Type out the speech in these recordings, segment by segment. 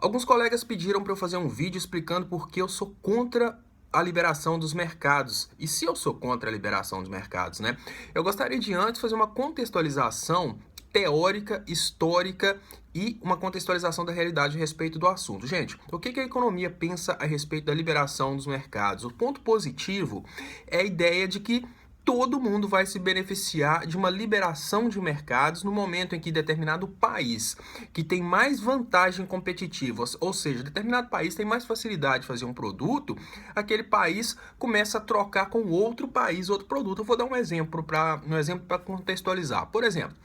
Alguns colegas pediram para eu fazer um vídeo explicando por que eu sou contra a liberação dos mercados. E se eu sou contra a liberação dos mercados, né? Eu gostaria de antes fazer uma contextualização teórica, histórica e uma contextualização da realidade a respeito do assunto. Gente, o que a economia pensa a respeito da liberação dos mercados? O ponto positivo é a ideia de que todo mundo vai se beneficiar de uma liberação de mercados no momento em que determinado país que tem mais vantagem competitiva, ou seja, determinado país tem mais facilidade de fazer um produto, aquele país começa a trocar com outro país outro produto. Eu vou dar um exemplo para contextualizar. Por exemplo,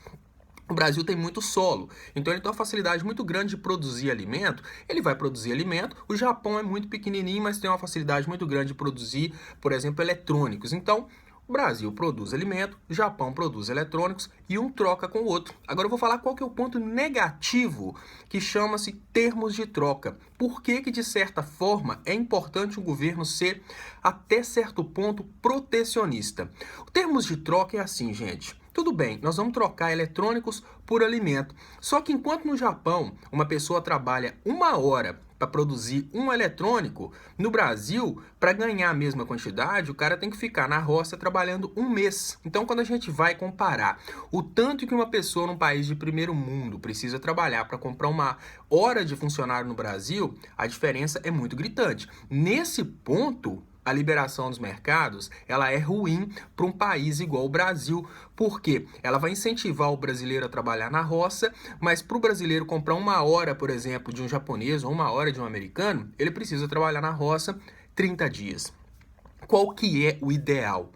o Brasil tem muito solo, então ele tem uma facilidade muito grande de produzir alimento. Ele vai produzir alimento. O Japão é muito pequenininho, mas tem uma facilidade muito grande de produzir, por exemplo, eletrônicos. Então, o Brasil produz alimento, o Japão produz eletrônicos e um troca com o outro. Agora eu vou falar qual que é o ponto negativo que chama-se termos de troca. Por que que, de certa forma, é importante o governo ser, até certo ponto, protecionista? O termos de troca é assim, gente. Tudo bem, nós vamos trocar eletrônicos por alimento. Só que enquanto no Japão uma pessoa trabalha 1 hora para produzir um eletrônico, no Brasil, para ganhar a mesma quantidade, o cara tem que ficar na roça trabalhando 1 mês. Então, quando a gente vai comparar o tanto que uma pessoa num país de primeiro mundo precisa trabalhar para comprar 1 hora de funcionário no Brasil, a diferença é muito gritante. Nesse ponto, a liberação dos mercados, ela é ruim para um país igual o Brasil, porque ela vai incentivar o brasileiro a trabalhar na roça, mas para o brasileiro comprar 1 hora, por exemplo, de um japonês ou 1 hora de um americano, ele precisa trabalhar na roça 30 dias. Qual que é o ideal?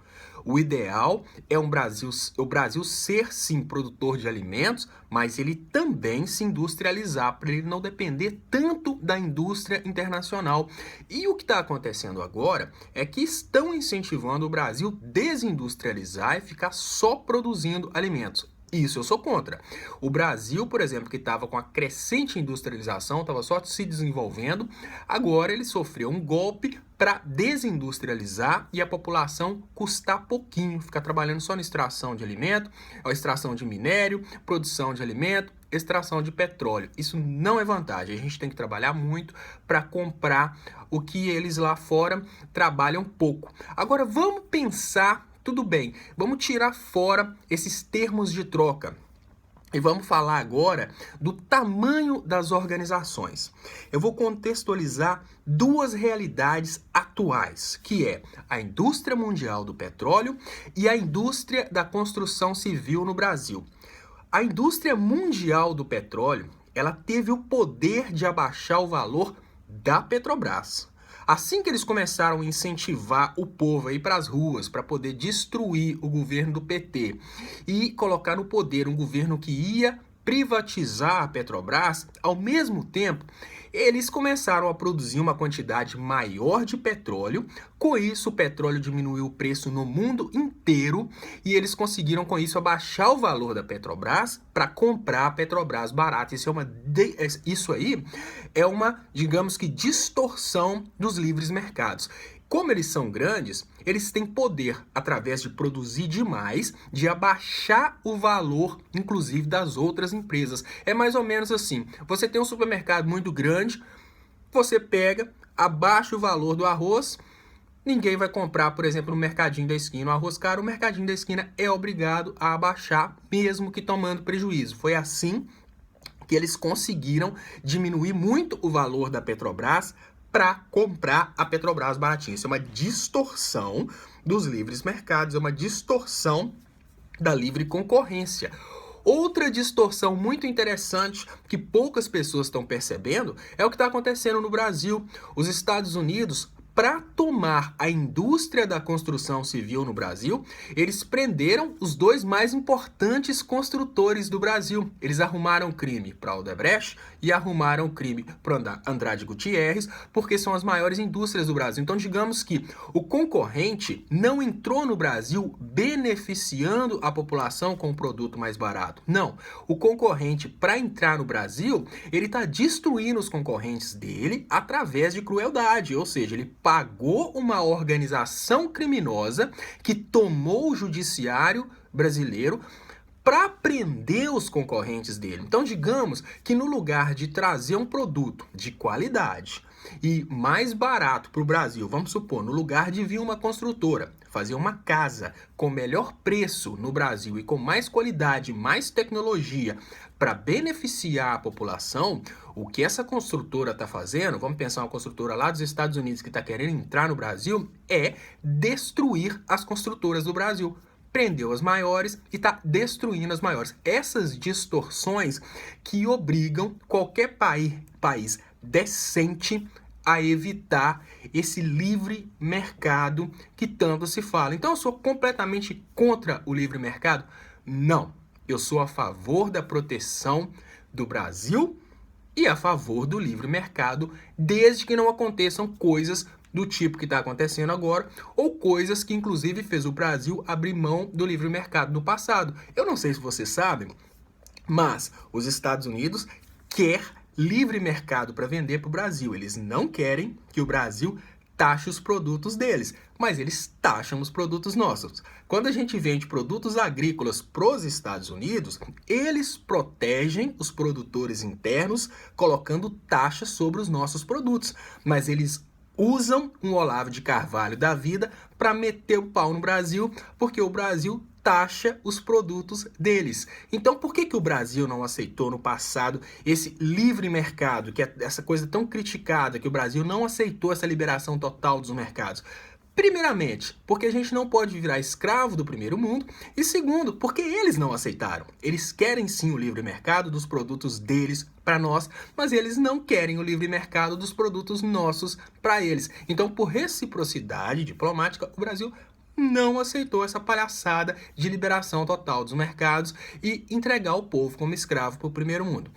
O ideal é o Brasil ser, sim, produtor de alimentos, mas ele também se industrializar, para ele não depender tanto da indústria internacional. E o que está acontecendo agora é que estão incentivando o Brasil a desindustrializar e ficar só produzindo alimentos. Isso eu sou contra. O Brasil, por exemplo, que estava com a crescente industrialização, estava só se desenvolvendo, agora ele sofreu um golpe para desindustrializar e a população custar pouquinho, ficar trabalhando só na extração de alimento, extração de minério, produção de alimento, extração de petróleo. Isso não é vantagem. A gente tem que trabalhar muito para comprar o que eles lá fora trabalham pouco. Agora vamos pensar. Tudo bem, vamos tirar fora esses termos de troca e vamos falar agora do tamanho das organizações. Eu vou contextualizar duas realidades atuais, que é a indústria mundial do petróleo e a indústria da construção civil no Brasil. A indústria mundial do petróleo, ela teve o poder de abaixar o valor da Petrobras. Assim que eles começaram a incentivar o povo a ir para as ruas para poder destruir o governo do PT e colocar no poder um governo que ia privatizar a Petrobras, ao mesmo tempo, eles começaram a produzir uma quantidade maior de petróleo. Com isso, o petróleo diminuiu o preço no mundo inteiro e eles conseguiram, com isso, abaixar o valor da Petrobras para comprar a Petrobras barata. Isso aí é uma, digamos que, distorção dos livres mercados. Como eles são grandes, eles têm poder, através de produzir demais, de abaixar o valor, inclusive, das outras empresas. É mais ou menos assim, você tem um supermercado muito grande, você pega, abaixa o valor do arroz, ninguém vai comprar, por exemplo, no mercadinho da esquina o arroz caro, o mercadinho da esquina é obrigado a abaixar, mesmo que tomando prejuízo. Foi assim que eles conseguiram diminuir muito o valor da Petrobras para comprar a Petrobras baratinha. Isso é uma distorção dos livres mercados, é uma distorção da livre concorrência. Outra distorção muito interessante que poucas pessoas estão percebendo é o que está acontecendo no Brasil. Os Estados Unidos, para tomar a indústria da construção civil no Brasil, eles prenderam os dois mais importantes construtores do Brasil. Eles arrumaram crime para Odebrecht e arrumaram crime para Andrade Gutierrez, porque são as maiores indústrias do Brasil. Então, digamos que o concorrente não entrou no Brasil beneficiando a população com um produto mais barato. Não. O concorrente, para entrar no Brasil, ele está destruindo os concorrentes dele através de crueldade, ou seja, ele pagou uma organização criminosa que tomou o judiciário brasileiro para prender os concorrentes dele. Então, digamos que no lugar de trazer um produto de qualidade e mais barato para o Brasil, vamos supor, no lugar de vir uma construtora fazer uma casa com melhor preço no Brasil e com mais qualidade, mais tecnologia para beneficiar a população, o que essa construtora está fazendo, vamos pensar uma construtora lá dos Estados Unidos que está querendo entrar no Brasil, é destruir as construtoras do Brasil. Prendeu as maiores e está destruindo as maiores. Essas distorções que obrigam qualquer país decente a evitar esse livre mercado que tanto se fala. Então eu sou completamente contra o livre mercado? Não. Eu sou a favor da proteção do Brasil e a favor do livre mercado, desde que não aconteçam coisas do tipo que está acontecendo agora, ou coisas que inclusive fez o Brasil abrir mão do livre mercado no passado. Eu não sei se vocês sabem, mas os Estados Unidos quer livre mercado para vender para o Brasil. Eles não querem que o Brasil taxe os produtos deles, mas eles taxam os produtos nossos. Quando a gente vende produtos agrícolas para os Estados Unidos, eles protegem os produtores internos colocando taxas sobre os nossos produtos, mas eles usam um Olavo de Carvalho da vida para meter o pau no Brasil, porque o Brasil taxa os produtos deles. Então, por que o Brasil não aceitou no passado esse livre mercado, que é essa coisa tão criticada, que o Brasil não aceitou essa liberação total dos mercados? Primeiramente, porque a gente não pode virar escravo do primeiro mundo. E segundo, porque eles não aceitaram. Eles querem sim o livre mercado dos produtos deles para nós, mas eles não querem o livre mercado dos produtos nossos para eles. Então, por reciprocidade diplomática, o Brasil não aceitou essa palhaçada de liberação total dos mercados e entregar o povo como escravo para o primeiro mundo.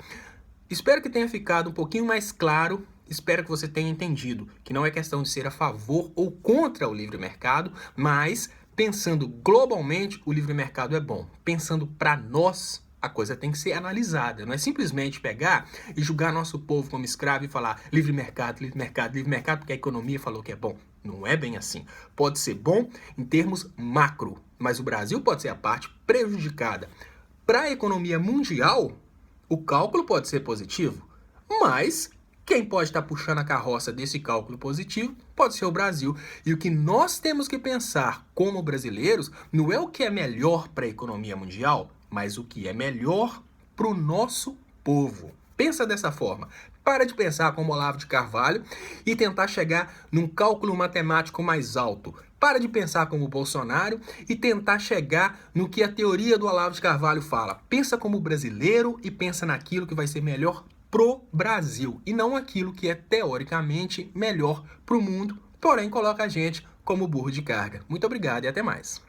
Espero que tenha ficado um pouquinho mais claro. Espero que você tenha entendido que não é questão de ser a favor ou contra o livre mercado, mas pensando globalmente, o livre mercado é bom. Pensando para nós, a coisa tem que ser analisada. Não é simplesmente pegar e julgar nosso povo como escravo e falar livre mercado, livre mercado, livre mercado, porque a economia falou que é bom. Não é bem assim. Pode ser bom em termos macro, mas o Brasil pode ser a parte prejudicada. Para a economia mundial, o cálculo pode ser positivo, mas quem pode estar puxando a carroça desse cálculo positivo pode ser o Brasil. E o que nós temos que pensar como brasileiros não é o que é melhor para a economia mundial, mas o que é melhor para o nosso povo. Pensa dessa forma. Para de pensar como Olavo de Carvalho e tentar chegar num cálculo matemático mais alto. Para de pensar como Bolsonaro e tentar chegar no que a teoria do Olavo de Carvalho fala. Pensa como brasileiro e pensa naquilo que vai ser melhor pro Brasil e não aquilo que é teoricamente melhor pro mundo, porém coloca a gente como burro de carga. Muito obrigado e até mais.